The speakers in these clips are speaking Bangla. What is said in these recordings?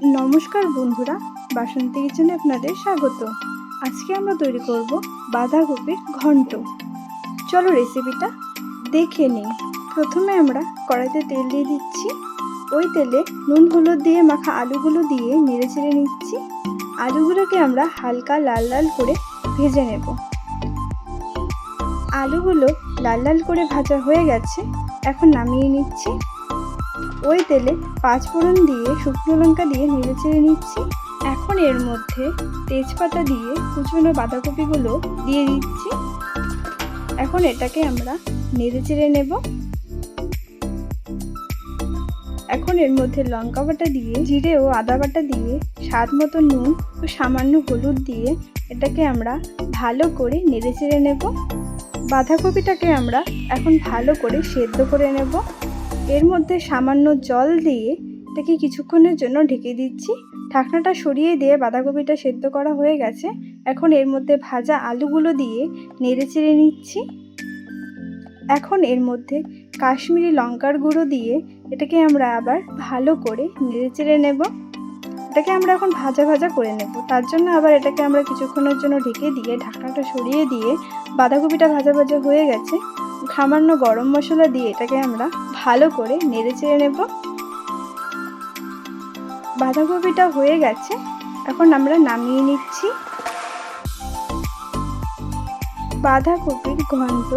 নমস্কার বন্ধুরা, বাসন্তী কিচেনে আপনাদের স্বাগত। আজকে আমরা তৈরি করব বাঁধাকপির ঘন্ট। চলো রেসিপিটা দেখে নিই। প্রথমে আমরা কড়াইতে তেল দিয়ে দিচ্ছি। ওই তেলে নুন হলুদ দিয়ে মাখা আলুগুলো দিয়ে নেড়ে চেড়ে নিচ্ছি। আলুগুলোকে আমরা হালকা লাল লাল করে ভেজে নেব। আলুগুলো লাল লাল করে ভাজা হয়ে গেছে, এখন নামিয়ে নিচ্ছি। ওই তেলে 5 ফোড়ন দিয়ে শুকনো লঙ্কা দিয়ে নেড়ে চেড়ে নিচ্ছি। এখন এর মধ্যে তেজপাতা দিয়ে কুচনো বাঁধাকপিগুলো দিয়ে দিচ্ছি। এখন এটাকে আমরা নেড়ে চেড়ে নেব। এখন এর মধ্যে লঙ্কা বাটা দিয়ে, জিরে ও আদা বাটা দিয়ে, স্বাদ মতো নুন ও সামান্য হলুদ দিয়ে এটাকে আমরা ভালো করে নেড়ে চেড়ে নেব। বাঁধাকপিটাকে আমরা এখন ভালো করে সেদ্ধ করে নেব। এর মধ্যে সামান্য জল দিয়ে এটাকে কিছুক্ষণের জন্য ঢেকে দিচ্ছি। ঢাকনাটা সরিয়ে দিয়ে বাঁধাকপিটা সেদ্ধ করা হয়ে গেছে। এখন এর মধ্যে ভাজা আলুগুলো দিয়ে নেড়ে চেড়ে নিচ্ছি। এখন এর মধ্যে কাশ্মীরি লঙ্কার গুঁড়ো দিয়ে এটাকে আমরা আবার ভালো করে নেড়ে চেড়ে নেব। এটাকে আমরা এখন ভাজা ভাজা করে নেব। তার জন্য আবার এটাকে আমরা কিছুক্ষণের জন্য ঢেকে দিয়ে ঢাকনাটা সরিয়ে দিয়ে বাঁধাকপিটা ভাজা ভাজা হয়ে গেছে, সামান্য গরম মশলা দিয়ে এটাকে আমরা ভালো করে নেড়ে চেড়ে নেব। বাঁধাকপিটা হয়ে গেছে, এখন আমরা নামিয়ে নিচ্ছি। বাঁধাকপির ঘন্ট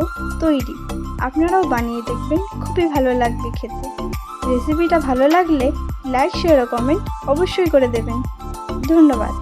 তৈরি। আপনারাও বানিয়ে দেখবেন, খুবই ভালো লাগবে খেতে। রেসিপিটা ভালো লাগলে লাইক, শেয়ার ও কমেন্ট অবশ্যই করে দেবেন। ধন্যবাদ।